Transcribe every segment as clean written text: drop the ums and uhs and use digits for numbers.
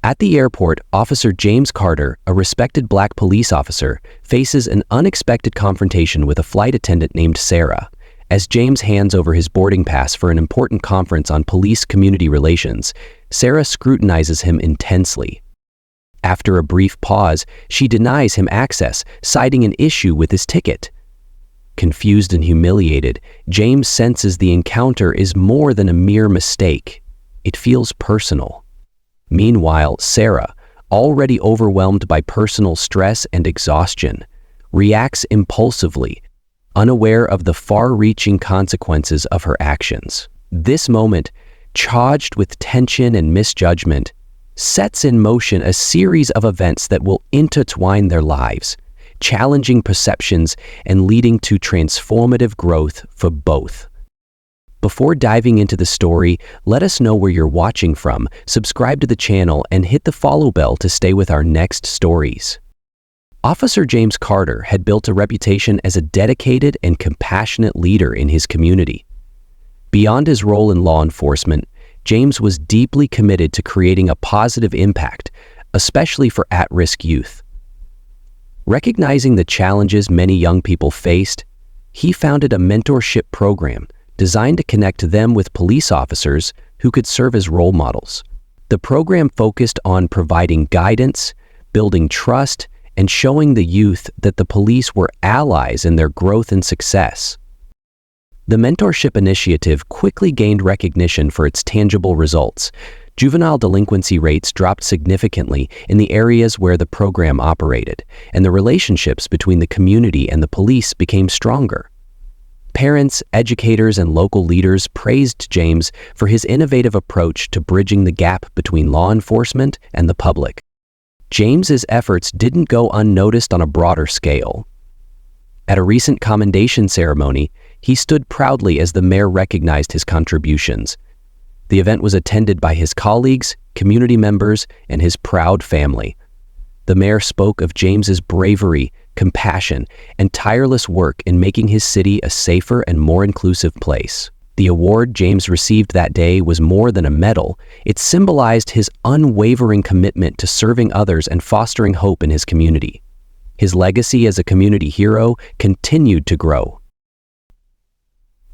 At the airport, Officer James Carter, a respected black police officer, faces an unexpected confrontation with a flight attendant named Sarah. As James hands over his boarding pass for an important conference on police-community relations, Sarah scrutinizes him intensely. After a brief pause, she denies him access, citing an issue with his ticket. Confused and humiliated, James senses the encounter is more than a mere mistake. It feels personal. Meanwhile, Sarah, already overwhelmed by personal stress and exhaustion, reacts impulsively, unaware of the far-reaching consequences of her actions. This moment, charged with tension and misjudgment, sets in motion a series of events that will intertwine their lives, challenging perceptions and leading to transformative growth for both. Before diving into the story, let us know where you're watching from, subscribe to the channel, and hit the follow bell to stay with our next stories. Officer James Carter had built a reputation as a dedicated and compassionate leader in his community. Beyond his role in law enforcement, James was deeply committed to creating a positive impact, especially for at-risk youth. Recognizing the challenges many young people faced, he founded a mentorship program designed to connect them with police officers who could serve as role models. The program focused on providing guidance, building trust, and showing the youth that the police were allies in their growth and success. The mentorship initiative quickly gained recognition for its tangible results. Juvenile delinquency rates dropped significantly in the areas where the program operated, and the relationships between the community and the police became stronger. Parents, educators, and local leaders praised James for his innovative approach to bridging the gap between law enforcement and the public. James's efforts didn't go unnoticed on a broader scale. At a recent commendation ceremony, he stood proudly as the mayor recognized his contributions. The event was attended by his colleagues, community members, and his proud family. The mayor spoke of James's bravery, compassion, and tireless work in making his city a safer and more inclusive place. The award James received that day was more than a medal. It symbolized his unwavering commitment to serving others and fostering hope in his community. His legacy as a community hero continued to grow.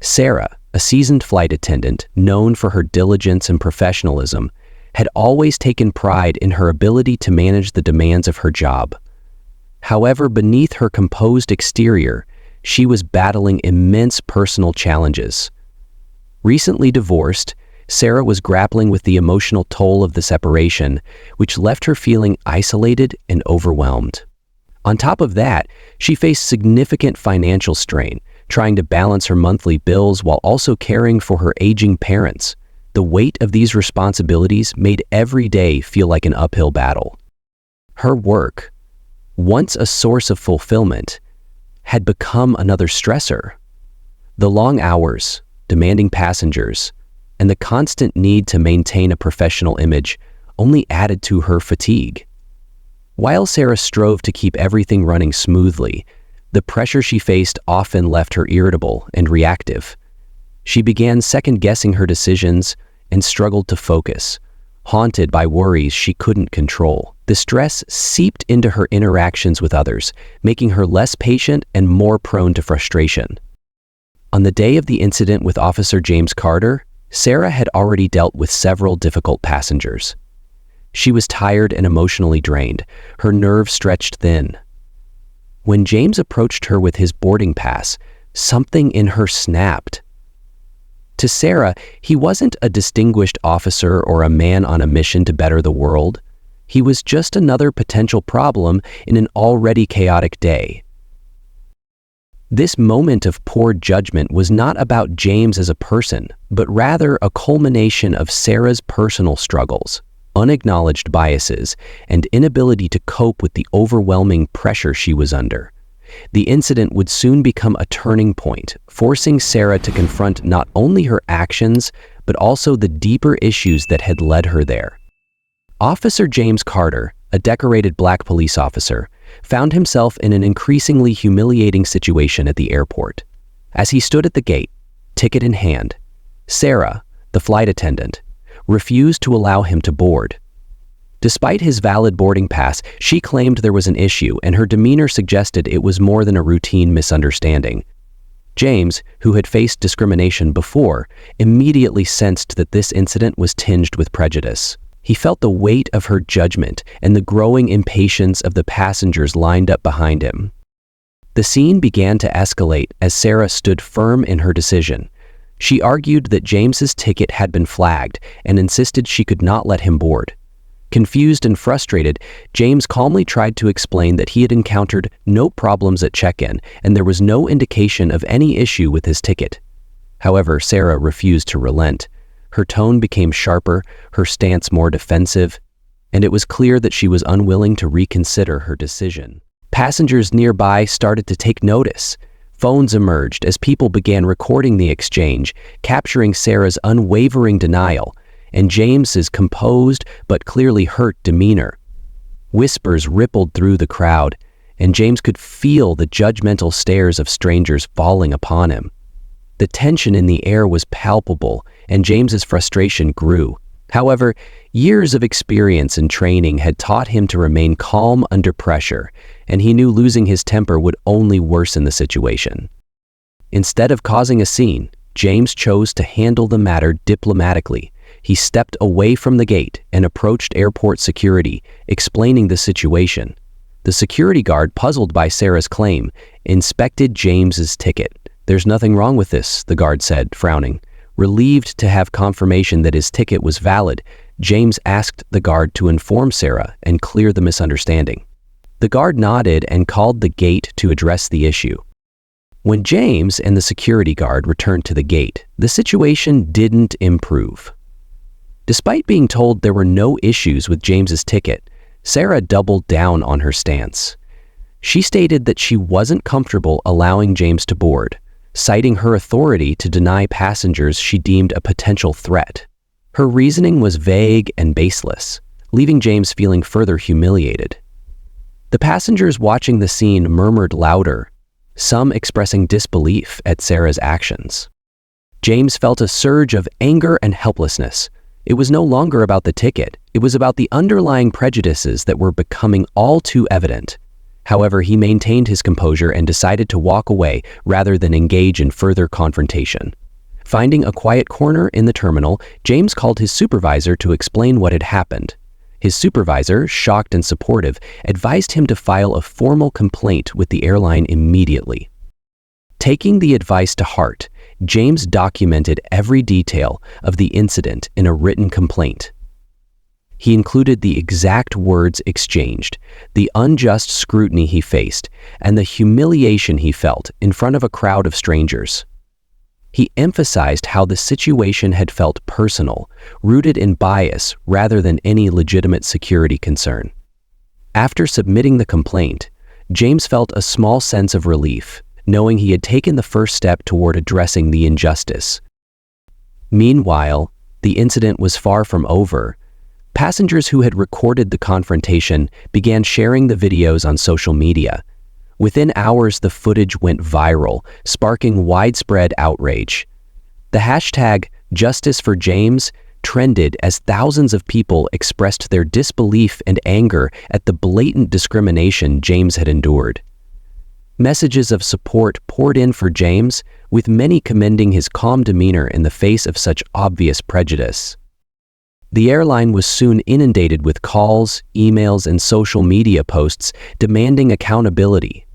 Sarah, a seasoned flight attendant known for her diligence and professionalism, had always taken pride in her ability to manage the demands of her job. However, beneath her composed exterior, she was battling immense personal challenges. Recently divorced, Sarah was grappling with the emotional toll of the separation, which left her feeling isolated and overwhelmed. On top of that, she faced significant financial strain, trying to balance her monthly bills while also caring for her aging parents. The weight of these responsibilities made every day feel like an uphill battle. Her work, once a source of fulfillment, had become another stressor. The long hours, demanding passengers, and the constant need to maintain a professional image only added to her fatigue. While Sarah strove to keep everything running smoothly, the pressure she faced often left her irritable and reactive. She began second-guessing her decisions and struggled to focus, haunted by worries she couldn't control. The stress seeped into her interactions with others, making her less patient and more prone to frustration. On the day of the incident with Officer James Carter, Sarah had already dealt with several difficult passengers. She was tired and emotionally drained, her nerves stretched thin. When James approached her with his boarding pass, something in her snapped. To Sarah, he wasn't a distinguished officer or a man on a mission to better the world. He was just another potential problem in an already chaotic day. This moment of poor judgment was not about James as a person, but rather a culmination of Sarah's personal struggles, unacknowledged biases, and inability to cope with the overwhelming pressure she was under. The incident would soon become a turning point, forcing Sarah to confront not only her actions, but also the deeper issues that had led her there. Officer James Carter, a decorated black police officer, found himself in an increasingly humiliating situation at the airport. As he stood at the gate, ticket in hand, Sarah, the flight attendant, refused to allow him to board. Despite his valid boarding pass, she claimed there was an issue, and her demeanor suggested it was more than a routine misunderstanding. James, who had faced discrimination before, immediately sensed that this incident was tinged with prejudice. He felt the weight of her judgment and the growing impatience of the passengers lined up behind him. The scene began to escalate as Sarah stood firm in her decision. She argued that James's ticket had been flagged and insisted she could not let him board. Confused and frustrated, James calmly tried to explain that he had encountered no problems at check-in and there was no indication of any issue with his ticket. However, Sarah refused to relent. Her tone became sharper, her stance more defensive, and it was clear that she was unwilling to reconsider her decision. Passengers nearby started to take notice. Phones emerged as people began recording the exchange, capturing Sarah's unwavering denial and James's composed but clearly hurt demeanor. Whispers rippled through the crowd, and James could feel the judgmental stares of strangers falling upon him. The tension in the air was palpable, and James's frustration grew. However, years of experience and training had taught him to remain calm under pressure, and he knew losing his temper would only worsen the situation. Instead of causing a scene, James chose to handle the matter diplomatically. He stepped away from the gate and approached airport security, explaining the situation. The security guard, puzzled by Sarah's claim, inspected James's ticket. "There's nothing wrong with this," the guard said, frowning. Relieved to have confirmation that his ticket was valid, James asked the guard to inform Sarah and clear the misunderstanding. The guard nodded and called the gate to address the issue. When James and the security guard returned to the gate, the situation didn't improve. Despite being told there were no issues with James's ticket, Sarah doubled down on her stance. She stated that she wasn't comfortable allowing James to board, citing her authority to deny passengers she deemed a potential threat. Her reasoning was vague and baseless, leaving James feeling further humiliated. The passengers watching the scene murmured louder, some expressing disbelief at Sarah's actions. James felt a surge of anger and helplessness. It was no longer about the ticket, it was about the underlying prejudices that were becoming all too evident. However, he maintained his composure and decided to walk away rather than engage in further confrontation. Finding a quiet corner in the terminal, James called his supervisor to explain what had happened. His supervisor, shocked and supportive, advised him to file a formal complaint with the airline immediately. Taking the advice to heart, James documented every detail of the incident in a written complaint. He included the exact words exchanged, the unjust scrutiny he faced, and the humiliation he felt in front of a crowd of strangers. He emphasized how the situation had felt personal, rooted in bias rather than any legitimate security concern. After submitting the complaint, James felt a small sense of relief, knowing he had taken the first step toward addressing the injustice. Meanwhile, the incident was far from over. Passengers who had recorded the confrontation began sharing the videos on social media. Within hours, the footage went viral, sparking widespread outrage. The hashtag #JusticeForJames trended as thousands of people expressed their disbelief and anger at the blatant discrimination James had endured. Messages of support poured in for James, with many commending his calm demeanor in the face of such obvious prejudice. The airline was soon inundated with calls, emails, and social media posts demanding accountability.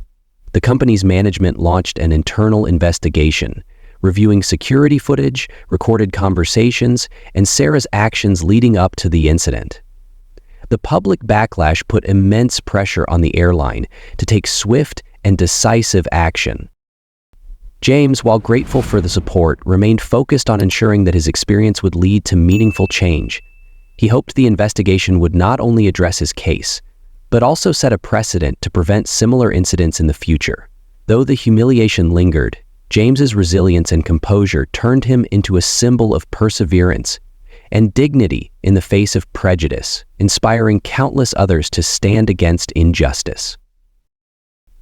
The company's management launched an internal investigation, reviewing security footage, recorded conversations, and Sarah's actions leading up to the incident. The public backlash put immense pressure on the airline to take swift and decisive action. James, while grateful for the support, remained focused on ensuring that his experience would lead to meaningful change. He hoped the investigation would not only address his case, but also set a precedent to prevent similar incidents in the future. Though the humiliation lingered, James's resilience and composure turned him into a symbol of perseverance and dignity in the face of prejudice, inspiring countless others to stand against injustice.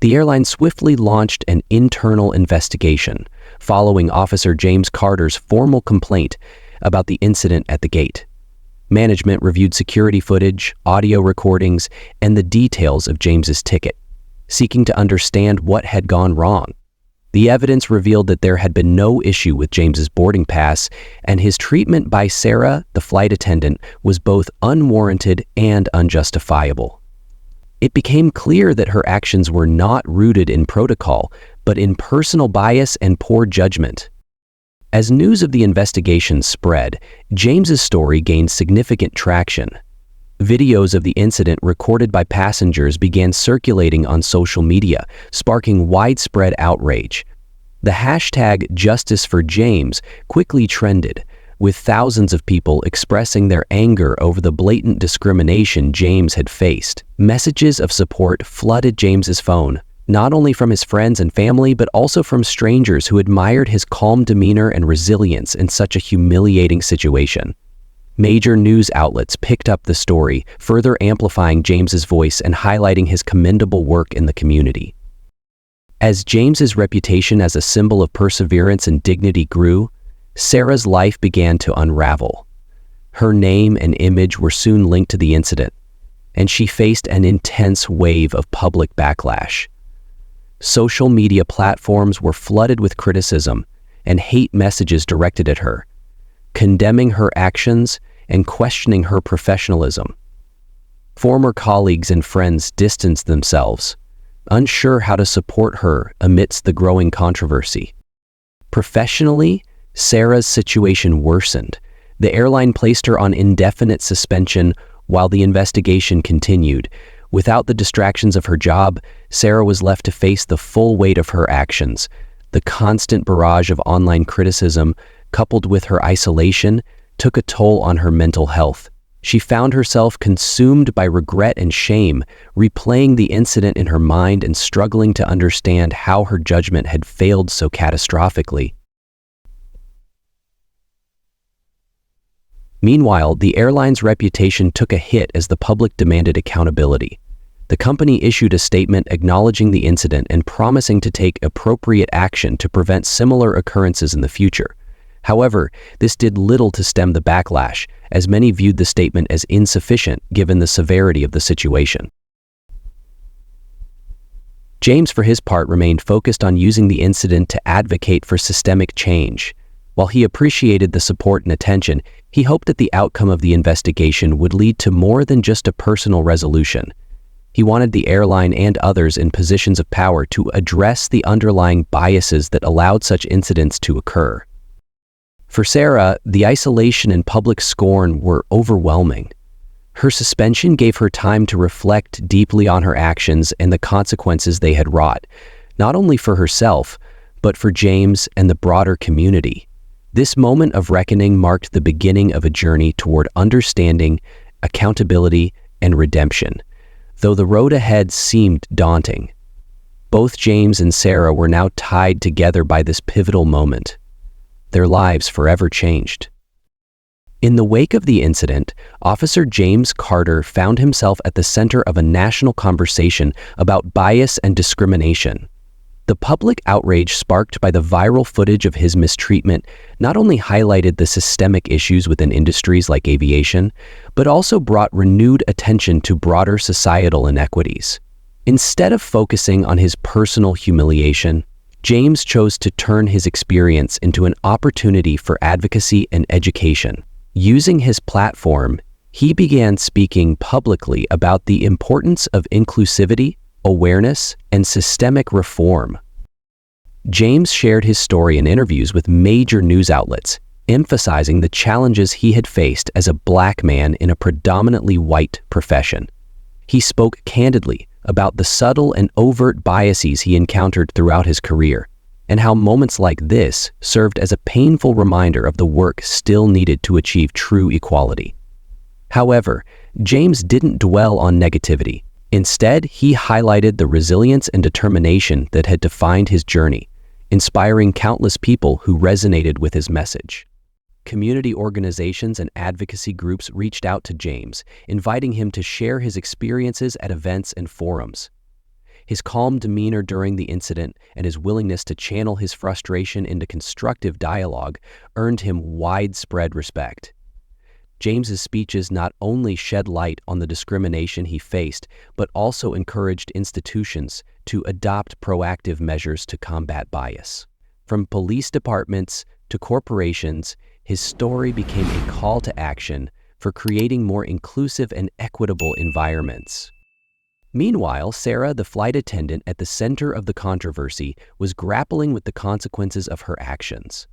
The airline swiftly launched an internal investigation, following Officer James Carter's formal complaint about the incident at the gate. Management reviewed security footage, audio recordings, and the details of James's ticket, seeking to understand what had gone wrong. The evidence revealed that there had been no issue with James's boarding pass, and his treatment by Sarah, the flight attendant, was both unwarranted and unjustifiable. It became clear that her actions were not rooted in protocol, but in personal bias and poor judgment. As news of the investigation spread, James's story gained significant traction. Videos of the incident recorded by passengers began circulating on social media, sparking widespread outrage. The hashtag #JusticeForJames quickly trended, with thousands of people expressing their anger over the blatant discrimination James had faced. Messages of support flooded James's phone, not only from his friends and family, but also from strangers who admired his calm demeanor and resilience in such a humiliating situation. Major news outlets picked up the story, further amplifying James's voice and highlighting his commendable work in the community. As James's reputation as a symbol of perseverance and dignity grew, Sarah's life began to unravel. Her name and image were soon linked to the incident, and she faced an intense wave of public backlash. Social media platforms were flooded with criticism and hate messages directed at her, condemning her actions and questioning her professionalism. Former colleagues and friends distanced themselves, unsure how to support her amidst the growing controversy. Professionally, Sarah's situation worsened. The airline placed her on indefinite suspension while the investigation continued. Without the distractions of her job, Sarah was left to face the full weight of her actions. The constant barrage of online criticism, coupled with her isolation, took a toll on her mental health. She found herself consumed by regret and shame, replaying the incident in her mind and struggling to understand how her judgment had failed so catastrophically. Meanwhile, the airline's reputation took a hit as the public demanded accountability. The company issued a statement acknowledging the incident and promising to take appropriate action to prevent similar occurrences in the future. However, this did little to stem the backlash, as many viewed the statement as insufficient given the severity of the situation. James, for his part, remained focused on using the incident to advocate for systemic change. While he appreciated the support and attention, he hoped that the outcome of the investigation would lead to more than just a personal resolution. He wanted the airline and others in positions of power to address the underlying biases that allowed such incidents to occur. For Sarah, the isolation and public scorn were overwhelming. Her suspension gave her time to reflect deeply on her actions and the consequences they had wrought, not only for herself, but for James and the broader community. This moment of reckoning marked the beginning of a journey toward understanding, accountability, and redemption. Though the road ahead seemed daunting, both James and Sarah were now tied together by this pivotal moment. Their lives forever changed. In the wake of the incident, Officer James Carter found himself at the center of a national conversation about bias and discrimination. The public outrage sparked by the viral footage of his mistreatment not only highlighted the systemic issues within industries like aviation, but also brought renewed attention to broader societal inequities. Instead of focusing on his personal humiliation, James chose to turn his experience into an opportunity for advocacy and education. Using his platform, he began speaking publicly about the importance of inclusivity, awareness, and systemic reform. James shared his story in interviews with major news outlets, emphasizing the challenges he had faced as a Black man in a predominantly white profession. He spoke candidly about the subtle and overt biases he encountered throughout his career, and how moments like this served as a painful reminder of the work still needed to achieve true equality. However, James didn't dwell on negativity. Instead, he highlighted the resilience and determination that had defined his journey, inspiring countless people who resonated with his message. Community organizations and advocacy groups reached out to James, inviting him to share his experiences at events and forums. His calm demeanor during the incident and his willingness to channel his frustration into constructive dialogue earned him widespread respect. James's speeches not only shed light on the discrimination he faced, but also encouraged institutions to adopt proactive measures to combat bias. From police departments to corporations, his story became a call to action for creating more inclusive and equitable environments. Meanwhile, Sarah, the flight attendant at the center of the controversy, was grappling with the consequences of her actions.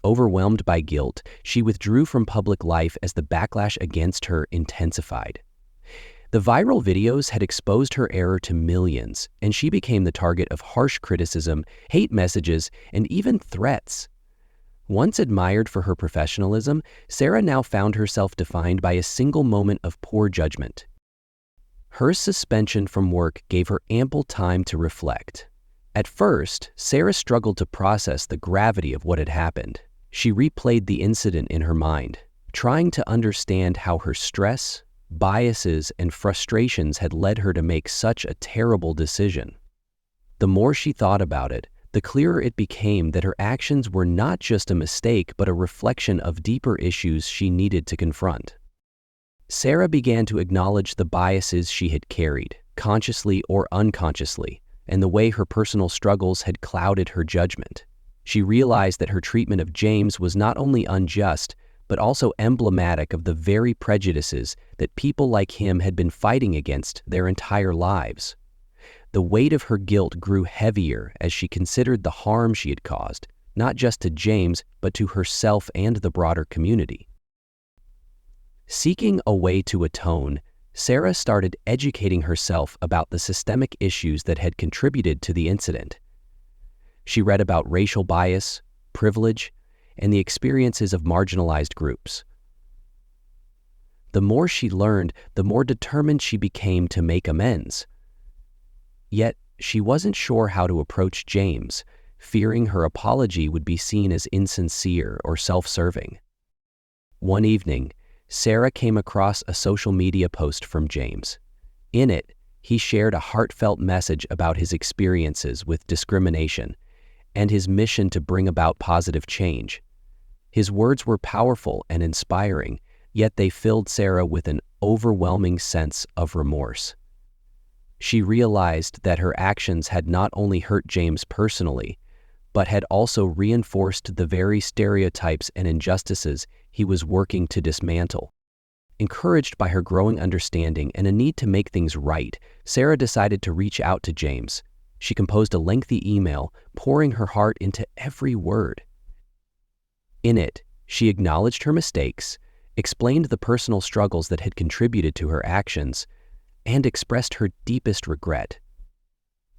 Overwhelmed by guilt, she withdrew from public life as the backlash against her intensified. The viral videos had exposed her error to millions, and she became the target of harsh criticism, hate messages, and even threats. Once admired for her professionalism, Sarah now found herself defined by a single moment of poor judgment. Her suspension from work gave her ample time to reflect. At first, Sarah struggled to process the gravity of what had happened. She replayed the incident in her mind, trying to understand how her stress, biases, and frustrations had led her to make such a terrible decision. The more she thought about it, the clearer it became that her actions were not just a mistake but a reflection of deeper issues she needed to confront. Sarah began to acknowledge the biases she had carried, consciously or unconsciously, and the way her personal struggles had clouded her judgment. She realized that her treatment of James was not only unjust, but also emblematic of the very prejudices that people like him had been fighting against their entire lives. The weight of her guilt grew heavier as she considered the harm she had caused, not just to James, but to herself and the broader community. Seeking a way to atone, Sarah started educating herself about the systemic issues that had contributed to the incident. She read about racial bias, privilege, and the experiences of marginalized groups. The more she learned, the more determined she became to make amends. Yet, she wasn't sure how to approach James, fearing her apology would be seen as insincere or self-serving. One evening, Sarah came across a social media post from James. In it, he shared a heartfelt message about his experiences with discrimination and his mission to bring about positive change. His words were powerful and inspiring, yet they filled Sarah with an overwhelming sense of remorse. She realized that her actions had not only hurt James personally, but had also reinforced the very stereotypes and injustices he was working to dismantle. Encouraged by her growing understanding and a need to make things right, Sarah decided to reach out to James. She composed a lengthy email, pouring her heart into every word. In it, she acknowledged her mistakes, explained the personal struggles that had contributed to her actions, and expressed her deepest regret.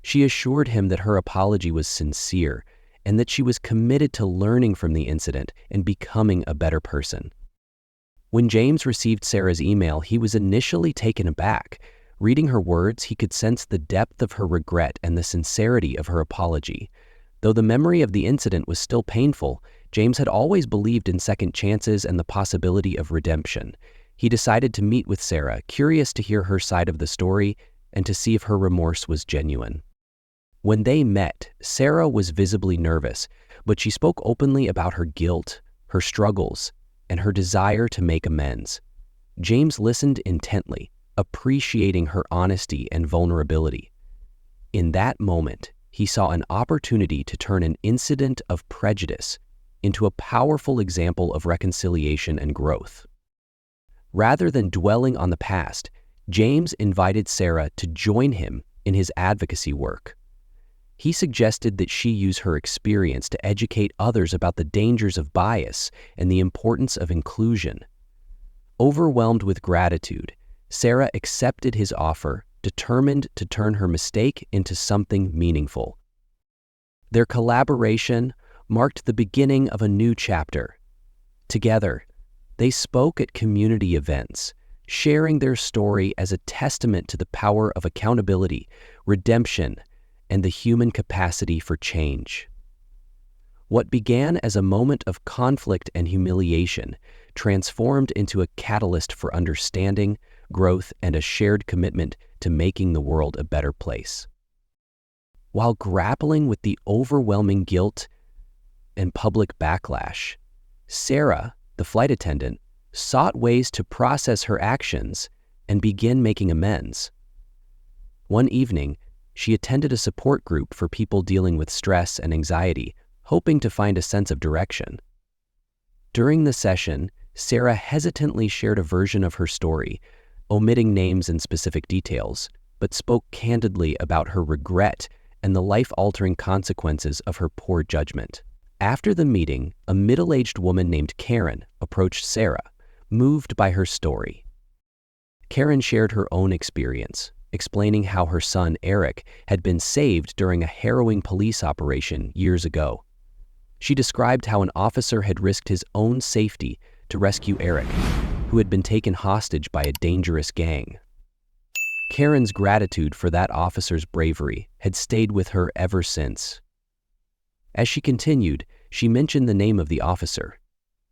She assured him that her apology was sincere and that she was committed to learning from the incident and becoming a better person. When James received Sarah's email, he was initially taken aback. Reading her words, he could sense the depth of her regret and the sincerity of her apology. Though the memory of the incident was still painful, James had always believed in second chances and the possibility of redemption. He decided to meet with Sarah, curious to hear her side of the story and to see if her remorse was genuine. When they met, Sarah was visibly nervous, but she spoke openly about her guilt, her struggles, and her desire to make amends. James listened intently, appreciating her honesty and vulnerability. In that moment, he saw an opportunity to turn an incident of prejudice into a powerful example of reconciliation and growth. Rather than dwelling on the past, James invited Sarah to join him in his advocacy work. He suggested that she use her experience to educate others about the dangers of bias and the importance of inclusion. Overwhelmed with gratitude, Sarah accepted his offer, determined to turn her mistake into something meaningful. Their collaboration marked the beginning of a new chapter. Together, they spoke at community events, sharing their story as a testament to the power of accountability, redemption, and the human capacity for change. What began as a moment of conflict and humiliation transformed into a catalyst for understanding, growth, and a shared commitment to making the world a better place. While grappling with the overwhelming guilt and public backlash, Sarah, the flight attendant, sought ways to process her actions, and begin making amends. One evening, she attended a support group for people dealing with stress and anxiety, hoping to find a sense of direction. During the session, Sarah hesitantly shared a version of her story, omitting names and specific details, but spoke candidly about her regret and the life-altering consequences of her poor judgment. After the meeting, a middle-aged woman named Karen approached Sarah, moved by her story. Karen shared her own experience, explaining how her son Eric had been saved during a harrowing police operation years ago. She described how an officer had risked his own safety to rescue Eric, who had been taken hostage by a dangerous gang. Karen's gratitude for that officer's bravery had stayed with her ever since. As she continued, she mentioned the name of the officer,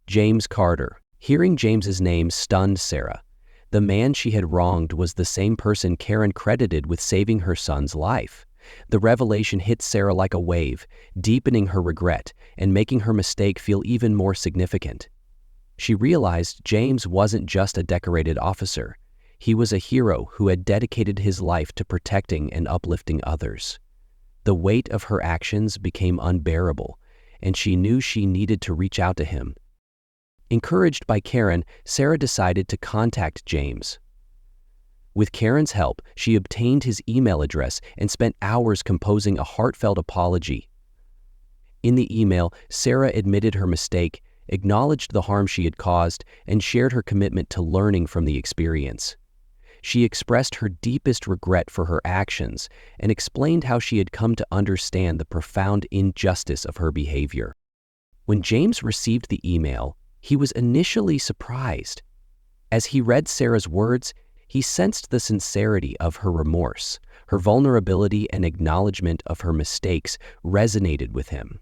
James Carter. Hearing James's name stunned Sarah. The man she had wronged was the same person Karen credited with saving her son's life. The revelation hit Sarah like a wave, deepening her regret and making her mistake feel even more significant. She realized James wasn't just a decorated officer. He was a hero who had dedicated his life to protecting and uplifting others. The weight of her actions became unbearable, and she knew she needed to reach out to him. Encouraged by Karen, Sarah decided to contact James. With Karen's help, she obtained his email address and spent hours composing a heartfelt apology. In the email, Sarah admitted her mistake, acknowledged the harm she had caused, and shared her commitment to learning from the experience. She expressed her deepest regret for her actions and explained how she had come to understand the profound injustice of her behavior. When James received the email, he was initially surprised. As he read Sarah's words, he sensed the sincerity of her remorse. Her vulnerability and acknowledgement of her mistakes resonated with him.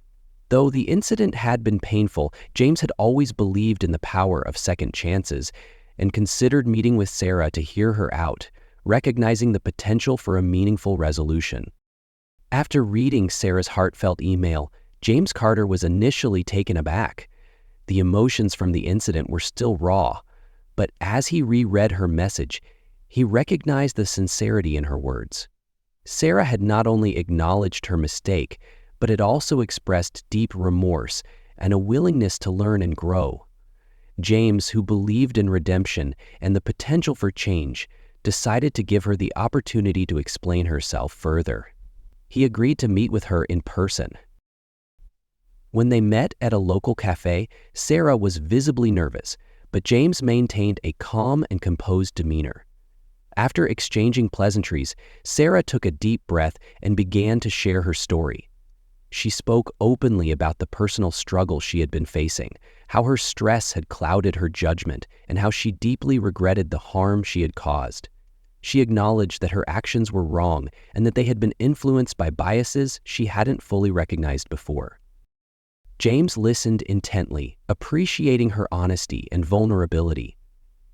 Though the incident had been painful, James had always believed in the power of second chances and considered meeting with Sarah to hear her out, recognizing the potential for a meaningful resolution. After reading Sarah's heartfelt email, James Carter was initially taken aback. The emotions from the incident were still raw, but as he reread her message, he recognized the sincerity in her words. Sarah had not only acknowledged her mistake, but had also expressed deep remorse and a willingness to learn and grow. James, who believed in redemption and the potential for change, decided to give her the opportunity to explain herself further. He agreed to meet with her in person. When they met at a local cafe, Sarah was visibly nervous, but James maintained a calm and composed demeanor. After exchanging pleasantries, Sarah took a deep breath and began to share her story. She spoke openly about the personal struggle she had been facing, how her stress had clouded her judgment, and how she deeply regretted the harm she had caused. She acknowledged that her actions were wrong and that they had been influenced by biases she hadn't fully recognized before. James listened intently, appreciating her honesty and vulnerability.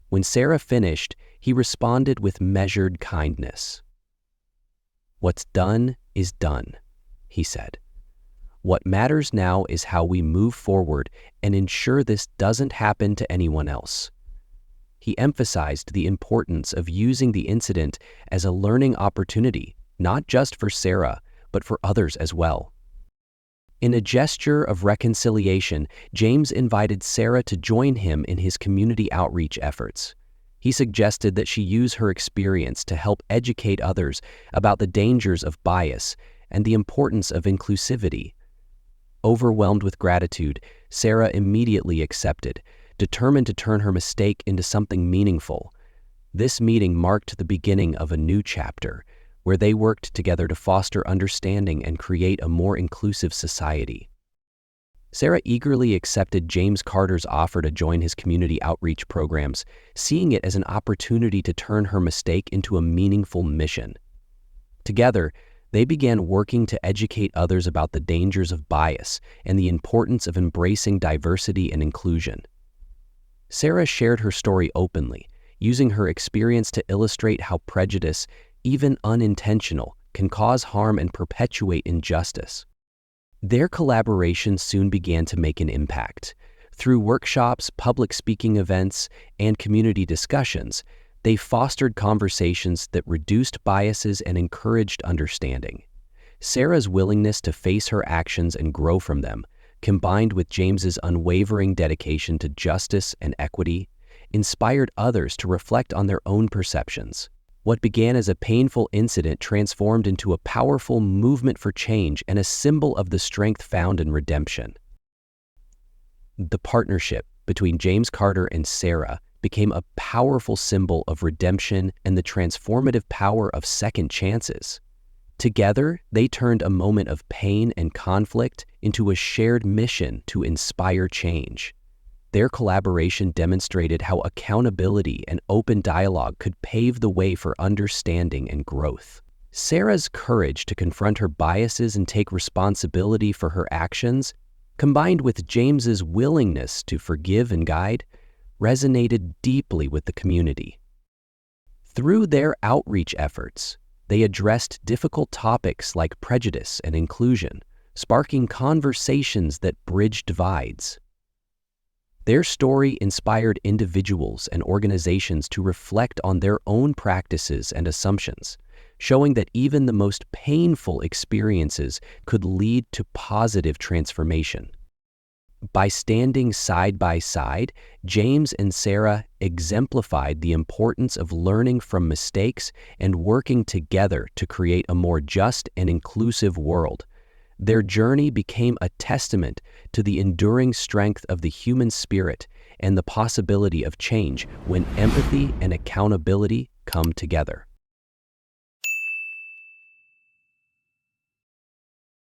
When Sarah finished, he responded with measured kindness. "What's done is done," he said. "What matters now is how we move forward and ensure this doesn't happen to anyone else." He emphasized the importance of using the incident as a learning opportunity, not just for Sarah, but for others as well. In a gesture of reconciliation, James invited Sarah to join him in his community outreach efforts. He suggested that she use her experience to help educate others about the dangers of bias and the importance of inclusivity. Overwhelmed with gratitude, Sarah immediately accepted, determined to turn her mistake into something meaningful. This meeting marked the beginning of a new chapter, where they worked together to foster understanding and create a more inclusive society. Sarah eagerly accepted James Carter's offer to join his community outreach programs, seeing it as an opportunity to turn her mistake into a meaningful mission. Together, they began working to educate others about the dangers of bias and the importance of embracing diversity and inclusion. Sarah shared her story openly, using her experience to illustrate how prejudice, even unintentional, can cause harm and perpetuate injustice. Their collaboration soon began to make an impact. Through workshops, public speaking events, and community discussions, they fostered conversations that reduced biases and encouraged understanding. Sarah's willingness to face her actions and grow from them, combined with James's unwavering dedication to justice and equity, inspired others to reflect on their own perceptions. What began as a painful incident transformed into a powerful movement for change and a symbol of the strength found in redemption. The partnership between James Carter and Sarah became a powerful symbol of redemption and the transformative power of second chances. Together, they turned a moment of pain and conflict into a shared mission to inspire change. Their collaboration demonstrated how accountability and open dialogue could pave the way for understanding and growth. Sarah's courage to confront her biases and take responsibility for her actions, combined with James's willingness to forgive and guide, resonated deeply with the community. Through their outreach efforts, they addressed difficult topics like prejudice and inclusion, sparking conversations that bridge divides. Their story inspired individuals and organizations to reflect on their own practices and assumptions, showing that even the most painful experiences could lead to positive transformation. By standing side by side, James and Sarah exemplified the importance of learning from mistakes and working together to create a more just and inclusive world. Their journey became a testament to the enduring strength of the human spirit and the possibility of change when empathy and accountability come together.